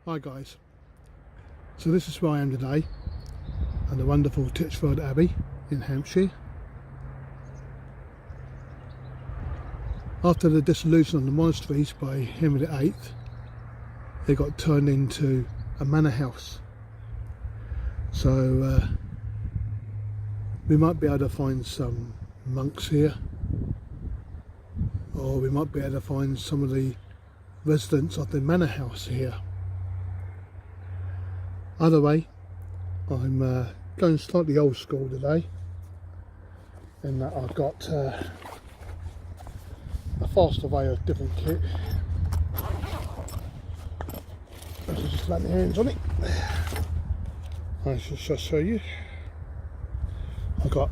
Hi guys, so this is where I am today at the wonderful Titchfield Abbey in Hampshire. After the dissolution of the monasteries by Henry VIII, they got turned into a manor house. So we might be able to find some monks here, or we might be able to find some of the residents of the manor house here. Either way, I'm going slightly old school today, in that I've got a vast array of different kit. Let's just lay my hands on it. I shall show you. I've got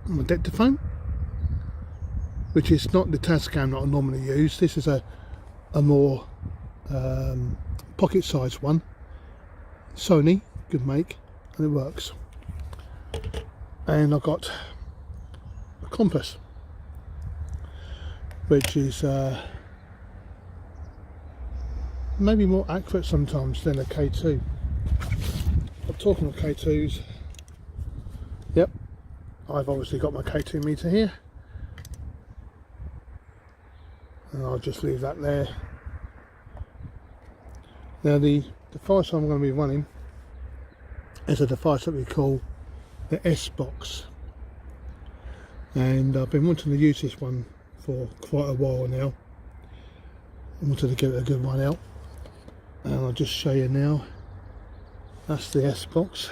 my dictaphone, which is not the Tascam that I normally use. This is a more pocket sized one. Sony, good make, and it works. And I've got a compass, which is maybe more accurate sometimes than a K2. I'm talking of K2s. Yep, I've obviously got my K2 meter here, and I'll just leave that there. Now the device I'm going to be running is a device that we call the SBox, and I've been wanting to use this one for quite a while now. I wanted to give it a good run out, and I'll just show you now. That's the SBox.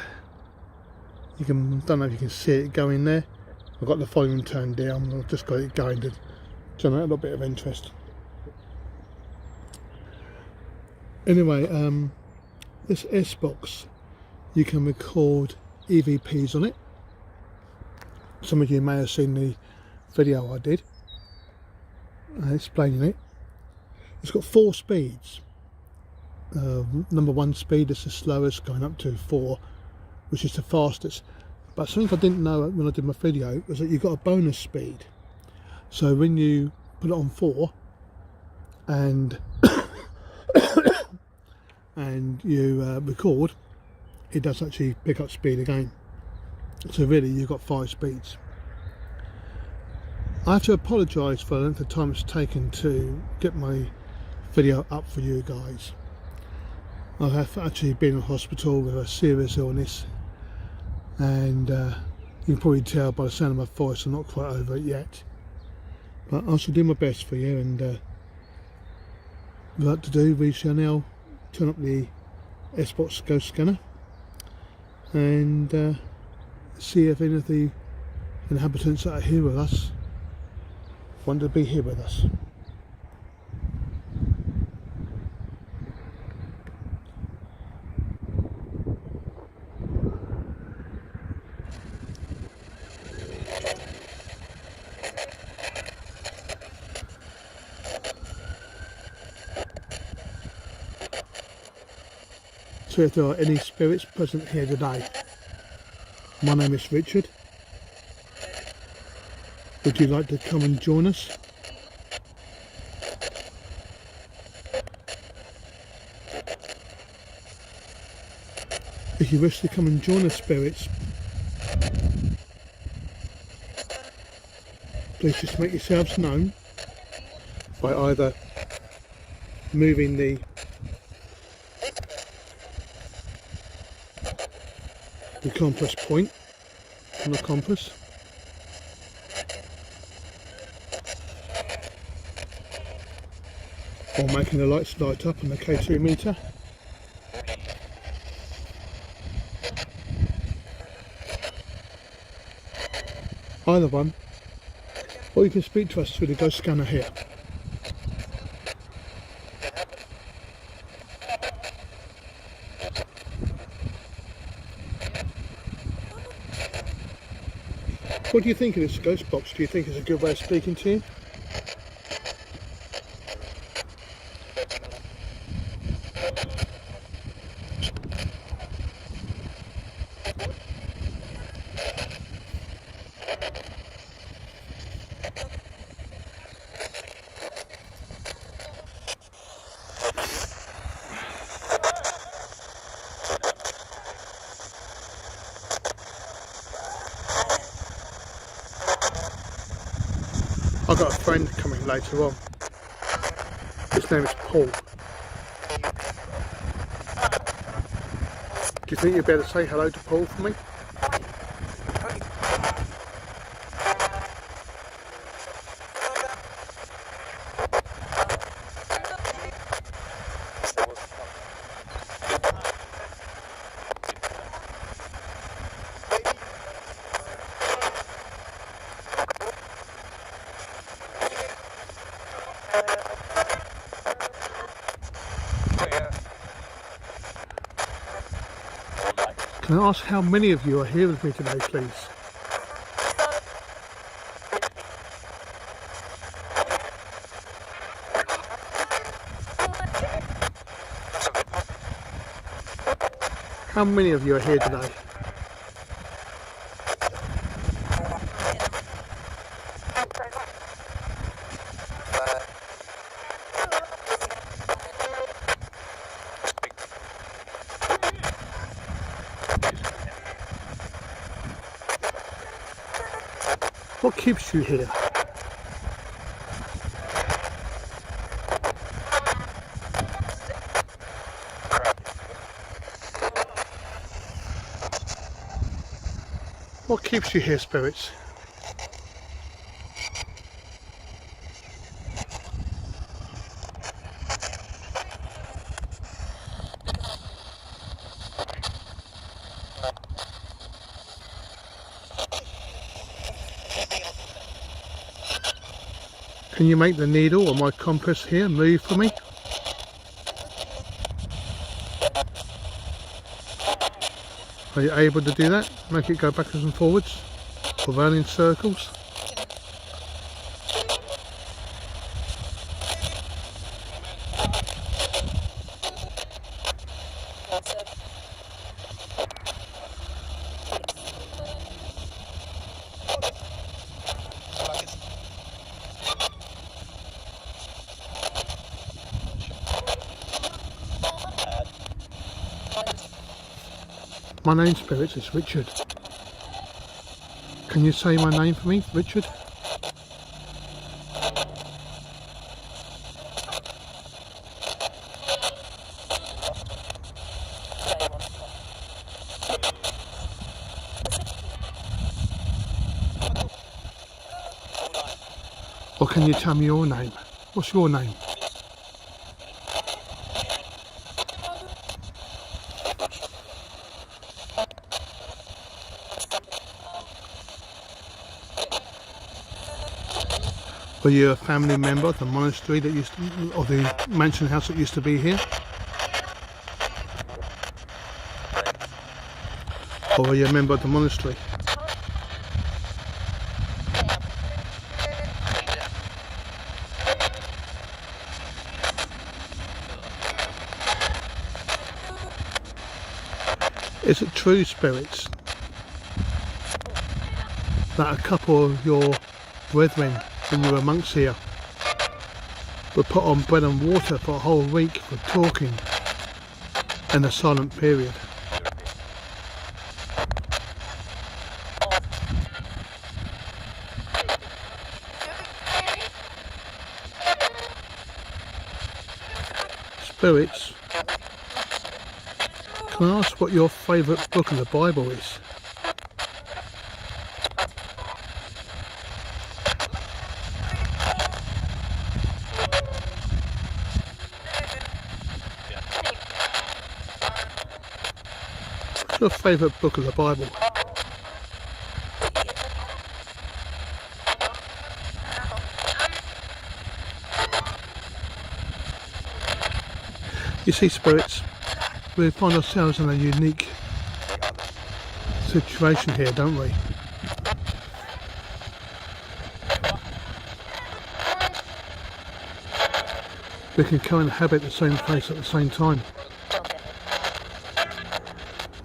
You can, don't know if you can see it going there. I've got the volume turned down. I've just got it going to generate a little bit of interest. Anyway, this SBox, you can record EVPs on it. Some of you may have seen the video I did explaining it. It's got 4 speeds. Number 1 speed is the slowest, going up to 4, which is the fastest. But something I didn't know when I did my video was that you've got a bonus speed. So when you put it on 4 and and you record, it does actually pick up speed again. So really you've got 5 speeds. I have to apologise for the length of time it's taken to get my video up for you guys. I have actually been in hospital with a serious illness, and you can probably tell by the sound of my voice I'm not quite over it yet. But I shall do my best for you, and without to do, we shall now turn up the SBox Ghost Scanner and see if any of the inhabitants that are here with us want to be here with us. So if there are any spirits present here today, my name is Richard. Would you like to come and join us? If you wish to come and join us, spirits, please just make yourselves known by either moving the compass point on the compass, or making the lights light up on the K2 meter. Either one, or you can speak to us through the Ghost Scanner here. What do you think of this ghost box? Do you think it's a good way of speaking to you? I've got a friend coming later on. His name is Paul. Do you think you'd better say hello to Paul for me? Can I ask how many of you are here with me today, please? How many of you are here today? What keeps you here? What keeps you here, spirits? Can you make the needle or my compass here move for me? Are you able to do that? Make it go backwards and forwards or run in circles? My name, spirits, is Richard. Can you say my name for me, Richard? Or can you tell me your name? What's your name? Were you a family member of the monastery that used to, or the mansion house that used to be here? Or were you a member of the monastery? Is it true, spirits, that a couple of your brethren, when you were monks here, were put on bread and water for a whole week for talking in the silent period? Spirits, can I ask what your favourite book of the Bible is? What's your favourite book of the Bible? You see, spirits, we find ourselves in a unique situation here, don't we? We can co-inhabit the same place at the same time.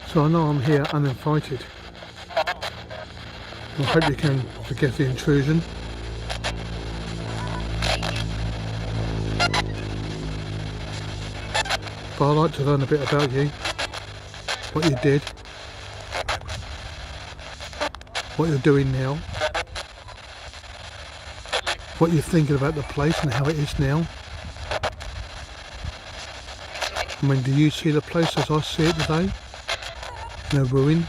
So I know I'm here uninvited. I hope you can forgive the intrusion. But I'd like to learn a bit about you, what you did, what you're doing now, what you're thinking about the place and how it is now. I mean, do you see the place as I see it today, in a ruin,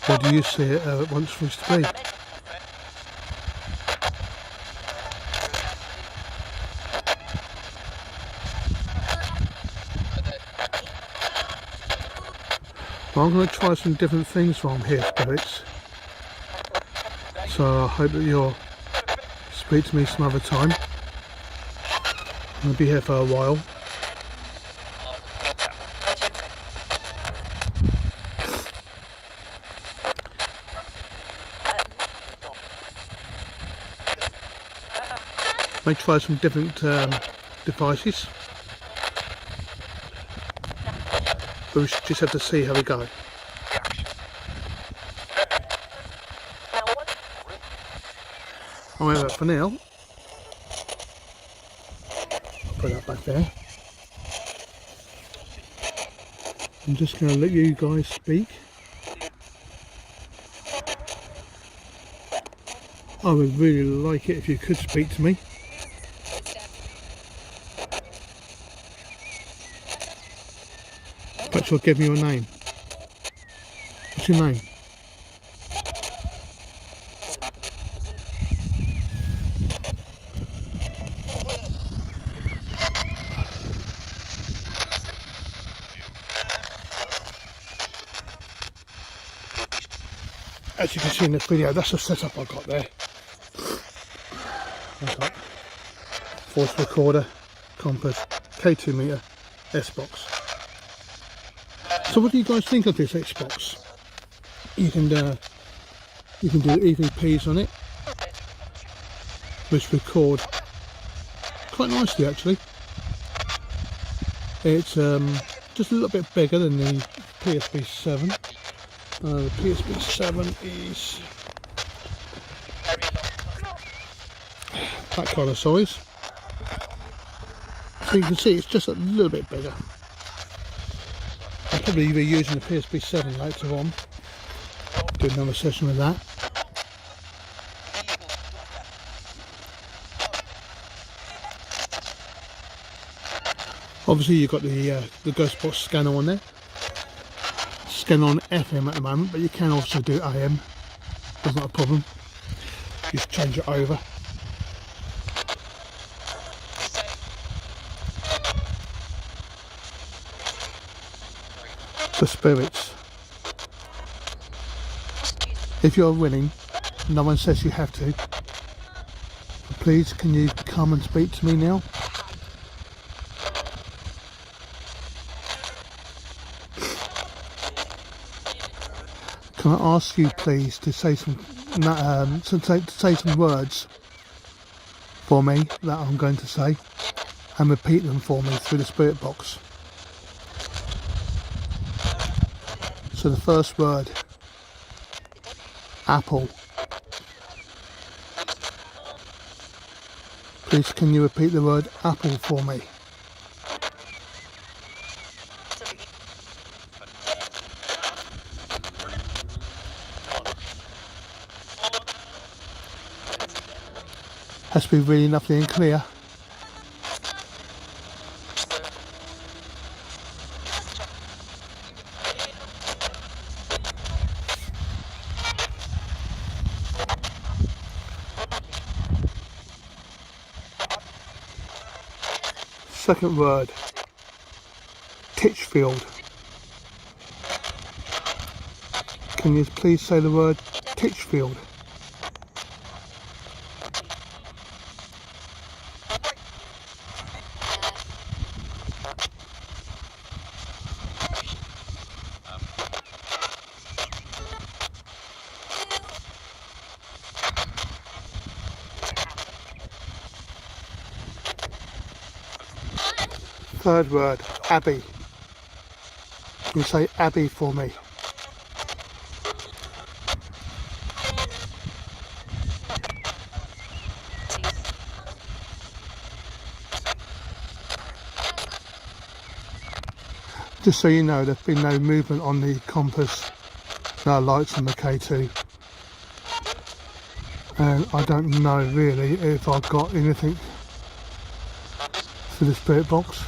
or do you see it how it once used to be? Well, I'm going to try some different things while I'm here, spirits. So I hope that you'll speak to me some other time. I'm going to be here for a while. May try some different devices. But we just have to see how we go. However, for now, I'll put that back there. I'm just going to let you guys speak. I would really like it if you could speak to me. Perhaps you'll give me your name. What's your name? As you can see in this video, that's the setup I got there. I've got voice recorder, compass, K2 meter, SBox. So what do you guys think of this SBox? You can do EVPs on it, which record quite nicely actually. It's just a little bit bigger than the PSB7. The PSB7 is that kind of size. So you can see it's just a little bit bigger. I'll probably be using the PSB7 later on. Do another session with that. Obviously you've got the Ghost Box Scanner on there. Scan on FM at the moment, but you can also do AM. That's not a problem. Just change it over. So spirits, if you're willing, no one says you have to, please can you come and speak to me now? Can I ask you please to say some words for me that I'm going to say and repeat them for me through the spirit box. So the first word, apple. Please can you repeat the word apple for me? Has to be really lovely and clear. Second word, Titchfield. Can you please say the word Titchfield? Third word, Abbey. Can you say Abbey for me? Just so you know, there's been no movement on the compass, no lights on the K2. and I don't know really if I've got anything for the spirit box.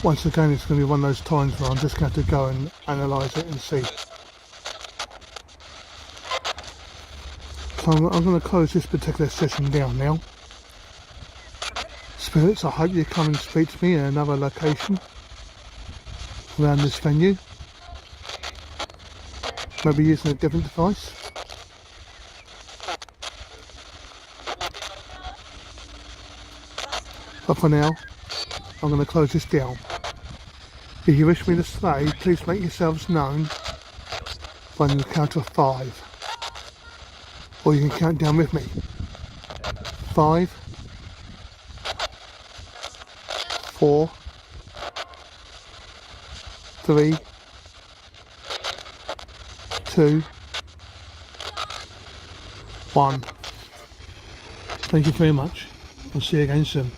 Once again, it's going to be one of those times where I'm just going to go and analyse it and see. So I'm going to close this particular session down now. Spirits, I hope you come and speak to me in another location around this venue. Maybe using a different device. But for now, I'm going to close this down. If you wish me to stay, please make yourselves known by the count of 5. Or you can count down with me. 5, 4, 3, 2, 1. Thank you very much. I'll see you again soon.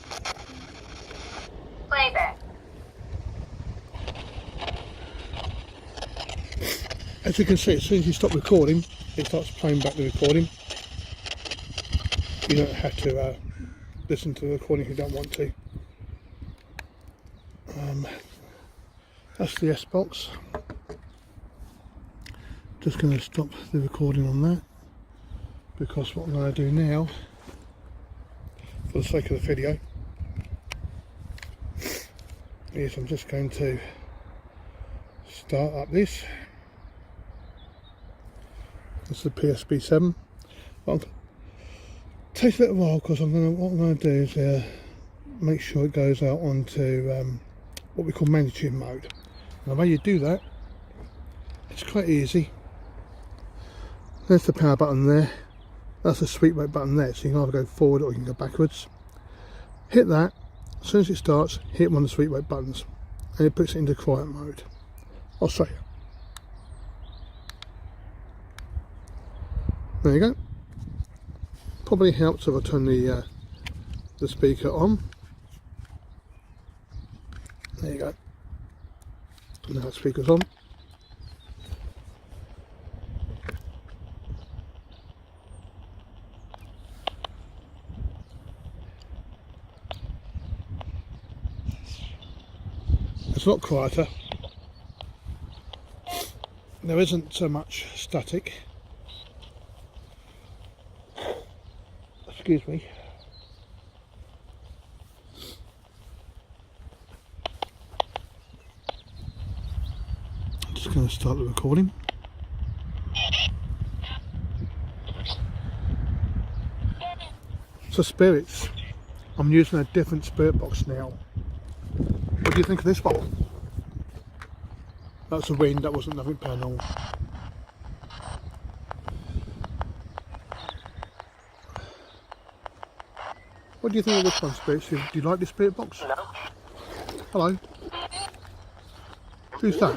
Playback. As you can see, as soon as you stop recording, it starts playing back the recording. You don't have to listen to the recording if you don't want to. That's the SBox. Just going to stop the recording on that, because what I'm going to do now, for the sake of the video, is I'm just going to start up this. It's the PSB7. It takes a little while because what I'm going to do is make sure it goes out onto what we call mandatory mode. And the way you do that, it's quite easy. There's the power button there. That's the sweep rate button there. So you can either go forward or you can go backwards. Hit that. As soon as it starts, hit one of the sweep rate buttons, and it puts it into quiet mode. I'll show you. There you go. Probably helps if I turn the speaker on. There you go. Now the speaker's on. It's a lot quieter. There isn't so much static. Excuse me. I'm just going to start the recording. So spirits, I'm using a different spirit box now. What do you think of this one? That's a wind, that wasn't nothing paranormal. What do you think of this one, Spirits? Do you like this spirit box? No. Hello. Who's that?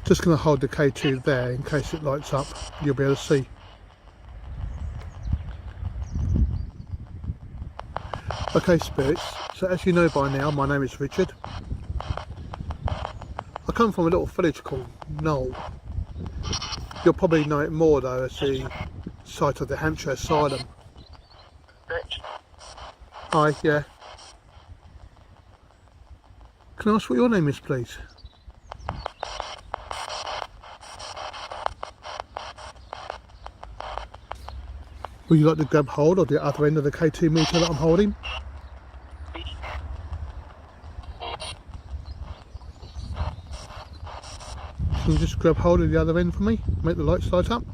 Just going to hold the K2 there in case it lights up, you'll be able to see. Okay, Spirits, so as you know by now, my name is Richard. I come from a little village called Knoll. You'll probably know it more though as the site of the Hampshire Asylum. Rich. Hi, yeah. Can I ask what your name is, please? Would you like to grab hold of the other end of the K2 meter that I'm holding? Can you just grab hold of the other end for me? Make the lights light up.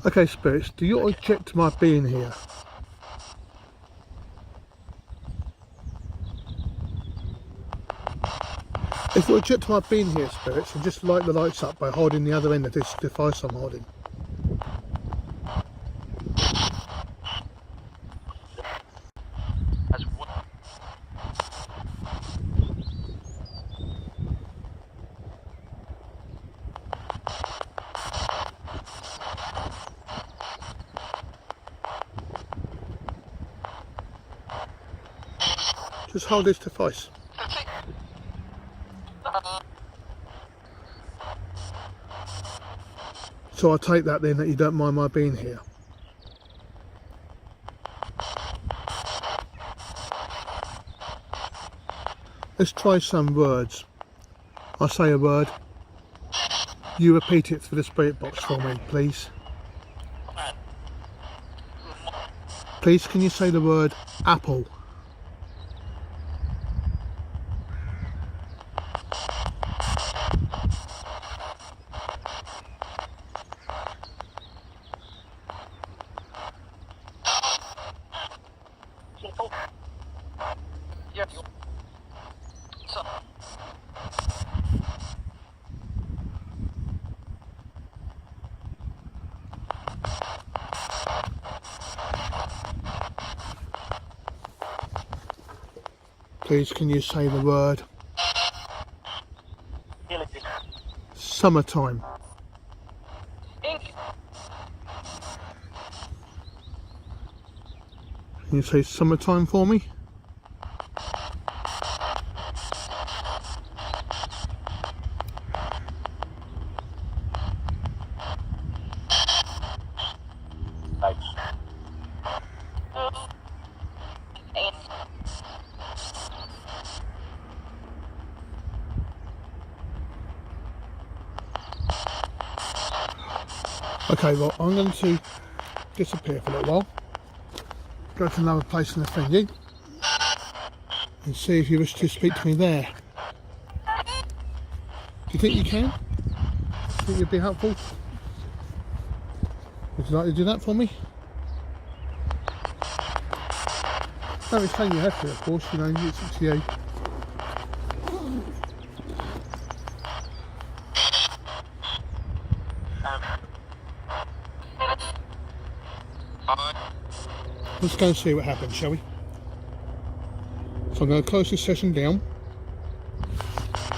Okay, Spirits, do you object to my being here? If you object to my being here, spirits, and just light the lights up by holding the other end of this device I'm holding. As well. Just hold this device. So I take that then that you don't mind my being here. Let's try some words. I say a word. You repeat it for the spirit box for me, please. Please, can you say the word apple? Please, can you say the word summertime? Can you say summertime for me? Okay, well, I'm going to disappear for a little while, go to another place in the venue, and see if you wish to speak to me there. Do you think you can? Do you think you'd be helpful? Would you like to do that for me? No, it's saying you have to, of course, you know, it's up to you. Let's go and see what happens, shall we? So I'm going to close this session down.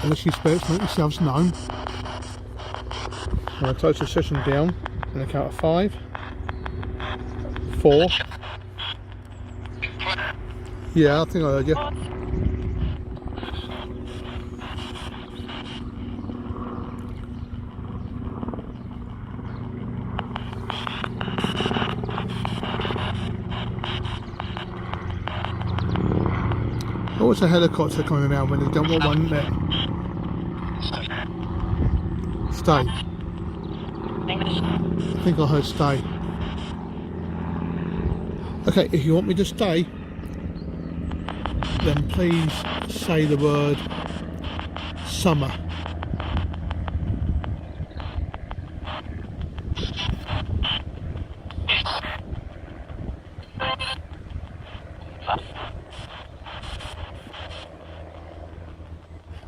Unless you spirits make yourselves known. I'm going to close this session down on the count of 5, 4. Yeah, I think I heard you. Oh, it's a helicopter coming around when they don't want one there. Stay. I think I heard stay. Okay, if you want me to stay, then please say the word summer.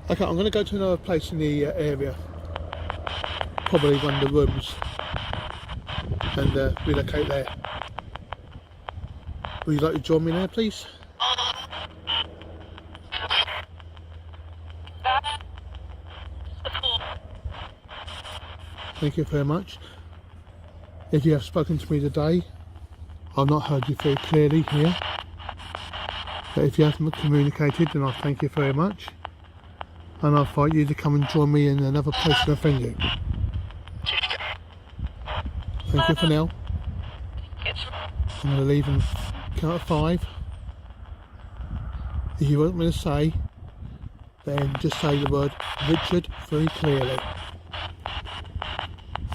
Okay, I'm going to go to another place in the area, probably one of the rooms, and relocate there. Would you like to join me there, please? Thank you very much. If you have spoken to me today, I've not heard you very clearly here, but if you haven't communicated, then I thank you very much. And I invite you to come and join me in another place in the venue. Thank you for now. I'm going to leave and count of 5. If you want me to say, then just say the word Richard very clearly.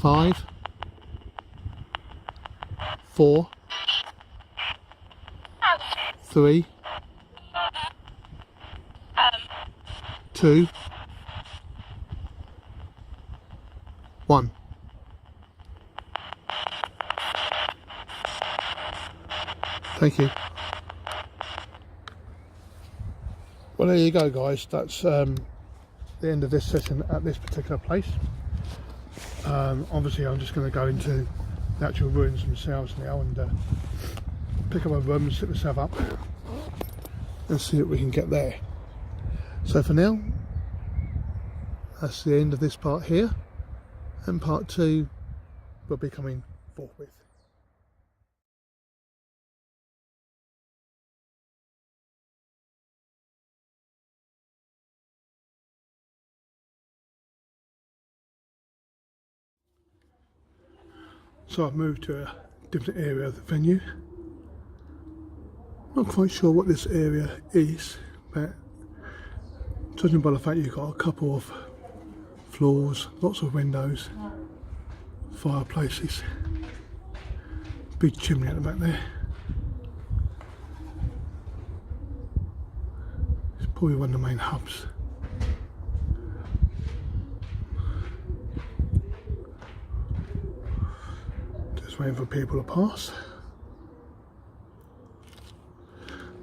5, 4, 3, 2, 1. Thank you. Well, there you go, guys. That's the end of this session at this particular place. Obviously I'm just going to go into the actual ruins themselves now and pick up my room and sit myself up and see what we can get there. So for now, that's the end of this part here, and part 2 will be coming forthwith. So I've moved to a different area of the venue. Not quite sure what this area is, but judging by the fact you've got a couple of floors, lots of windows, fireplaces, big chimney at the back there. It's probably one of the main hubs. Just waiting for people to pass.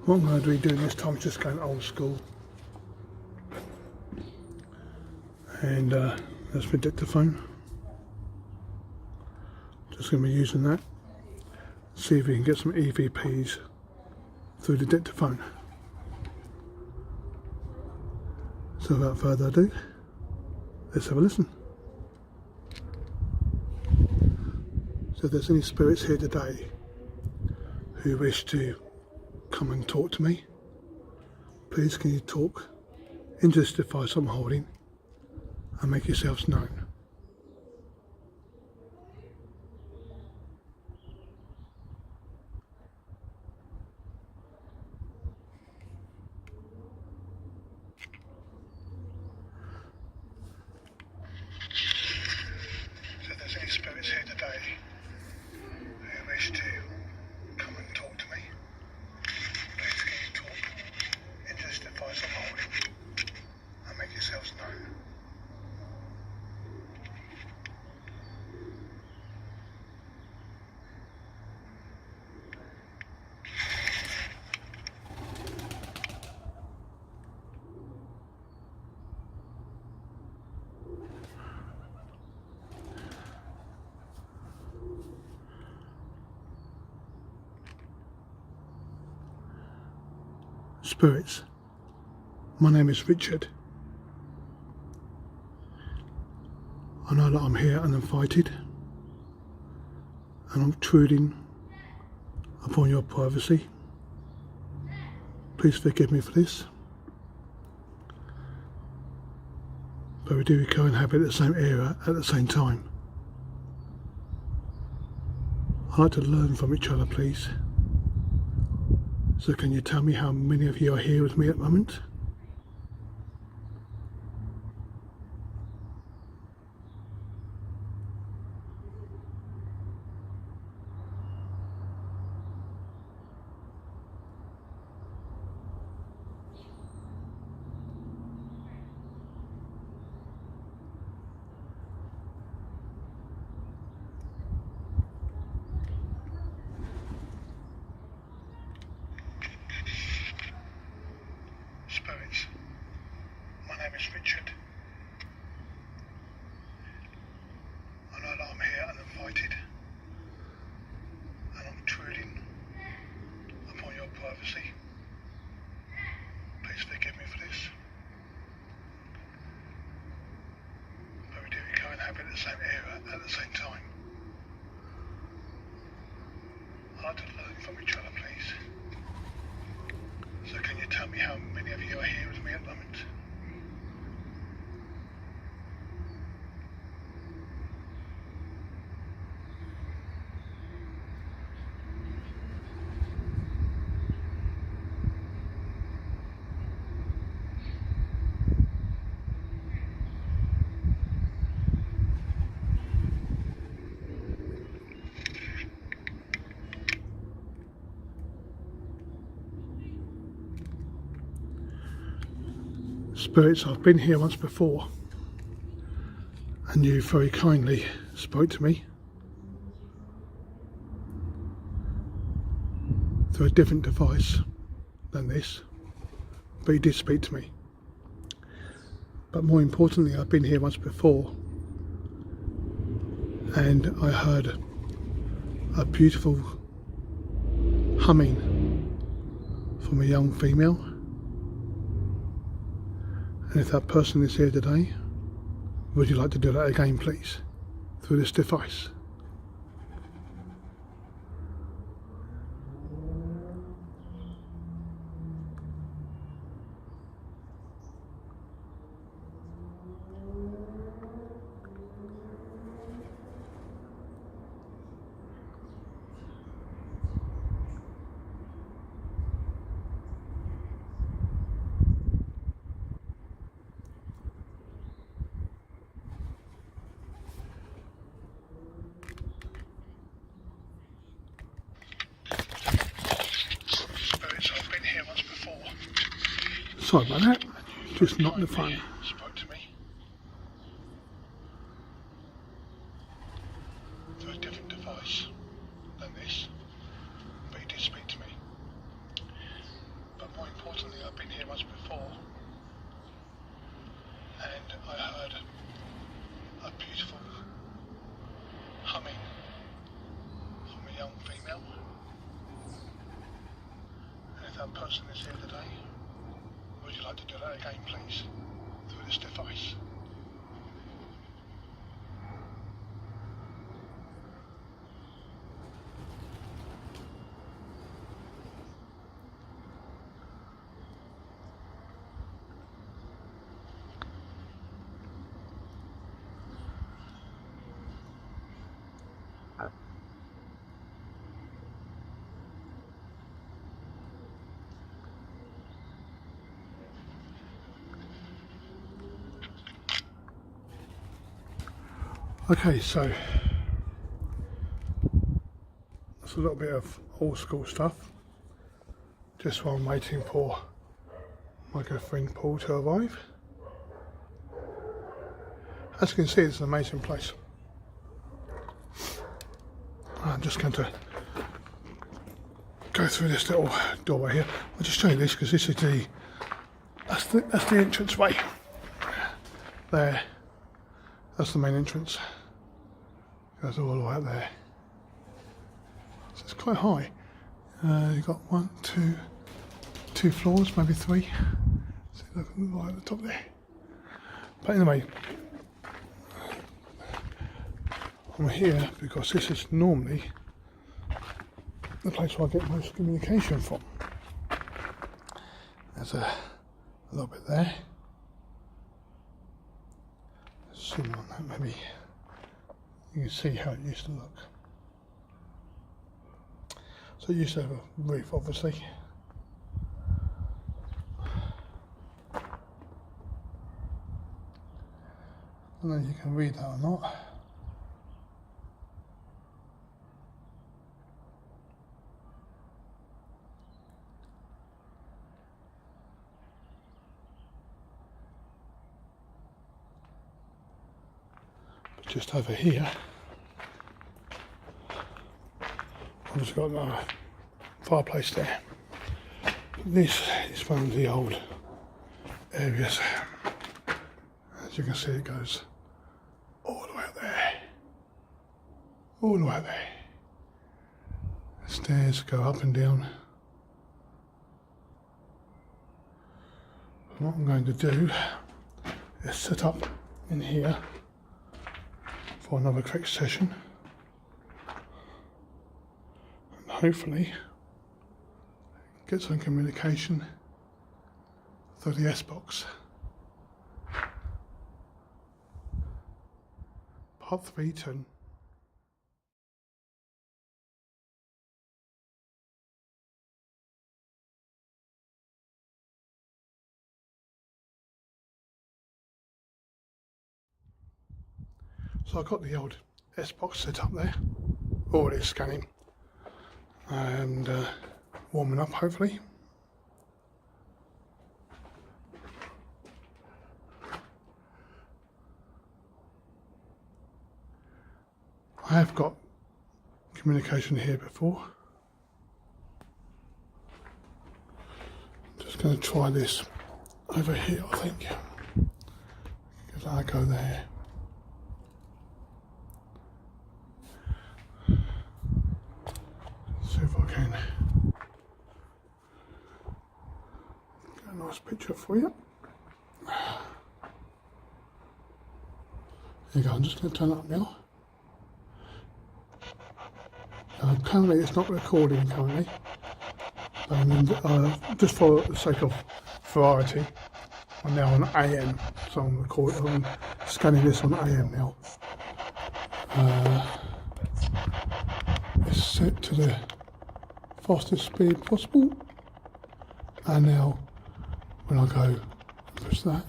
What I'm going to be doing this time is just going old school. And that's my dictaphone. Just going to be using that. See if we can get some EVPs through the dictaphone. So without further ado, let's have a listen. So if there's any spirits here today who wish to come and talk to me, please can you talk into this device I'm holding and make yourselves known. So if there's any spirits here today who wish to come and talk to me, please can you talk into this device I'm holding and make yourselves known. Spirits, my name is Richard. I know that I'm here uninvited and I'm intruding upon your privacy. Please forgive me for this. But we do co-inhabit the same area at the same time. I'd like to learn from each other, please. So can you tell me how many of you are here with me at the moment? Spirits, my name is Richard. I know that I'm here uninvited and I'm intruding upon your privacy. Please forgive me for this. But we do co-inhabit the same area at the same time. I'd like to learn from each other, please. So can you tell me how many of you are here with me at the moment? Spirits, I've been here once before and you very kindly spoke to me through a different device than this, but you did speak to me. but more importantly, I've been here once before and I heard a beautiful humming from a young female. And if that person is here today, would you like to do that again, please, through this device? I've been here once before. Sorry about that. Just not the phone. Spoke to me through a different device than this, but he did speak to me. But more importantly, I've been here once before, and I heard a beautiful humming from a young female. And if that person is here today, would you like to do that again, please, through this device? Okay, so that's a little bit of old school stuff, just while I'm waiting for my good friend Paul to arrive. As you can see, it's an amazing place. I'm just going to go through this little doorway here. I'll just show you this because this is that's the entrance way. There, that's the main entrance. Goes all the way up there. So it's quite high. You've got two floors, maybe three. See, look right at the top there. But anyway, I'm here because this is normally the place where I get most communication from. There's a little bit there. Zoom on that, maybe. You can see how it used to look. So it used to have a roof, obviously. I don't know if you can read that or not. But just over here, I've just got another fireplace there. This is one of the old areas. As you can see, it goes all the way up there. All the way up there. The stairs go up and down. And what I'm going to do is sit up in here for another quick session. Hopefully get some communication through the SBox. Part 3 turn. So I've got the old SBox set up there, already scanning and warming up, hopefully. I have got communication here before. Just going to try this over here, I think. If I go there, see if I can get a nice picture for you. There you go, I'm just going to turn it up now. Currently it's not recording currently, just for the sake of variety, I'm now on AM, so I'm scanning this on AM now. It's set to the fastest speed possible, and now when I go and push that,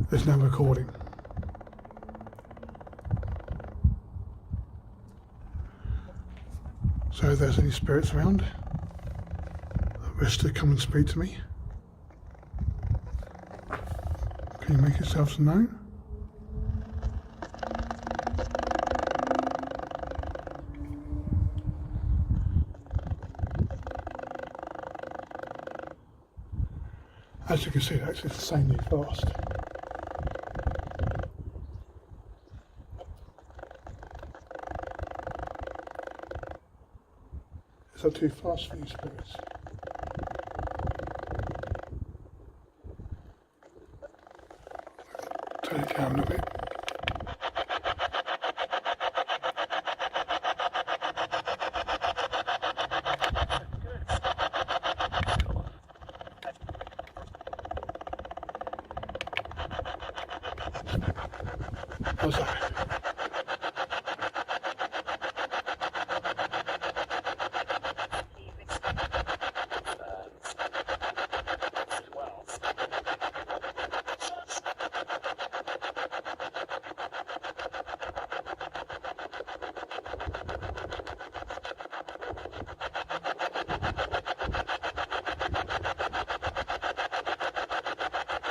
there's no recording. So if there's any spirits around that wish to come and speak to me, can you make yourselves known? As you can see, that's insanely fast. Is that too fast for you spirits? Turn it down a bit. How's that?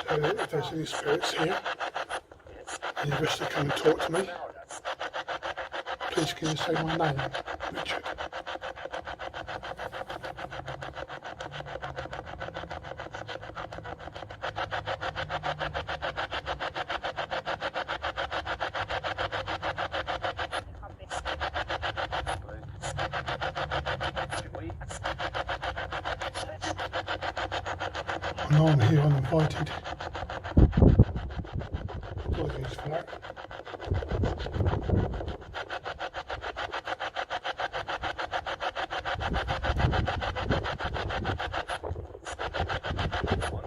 So if there's any spirits here and you wish to come and talk to me, please can you say my name, Richard? I know I'm here uninvited. Apologies for that.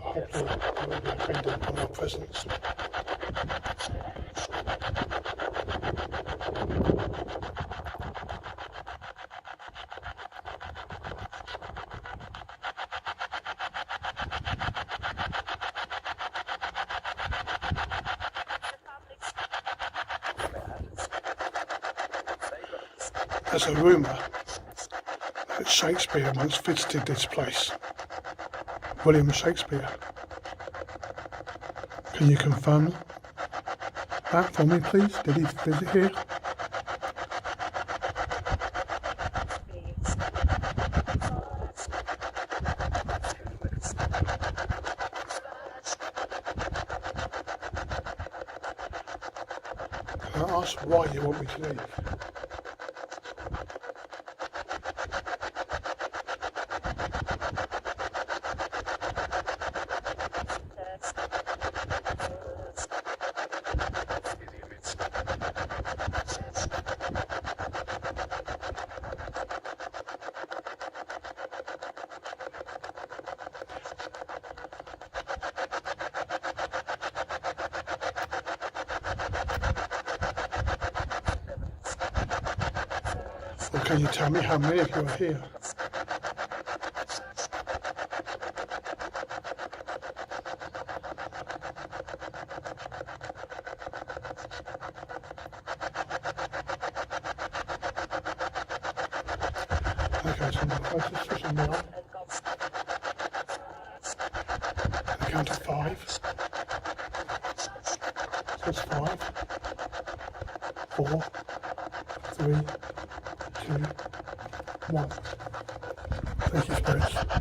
Hopefully I won't be offended by my presence. There's a rumour that Shakespeare once visited this place. William Shakespeare. Can you confirm that for me, please? Did he visit here? Can I ask why you want me to leave? Or can you tell me how many of you are here? Okay, so I'm going to close this session now. At the count of 5. So it's 5, 4, 3, 2, 1. Thank you, spirits.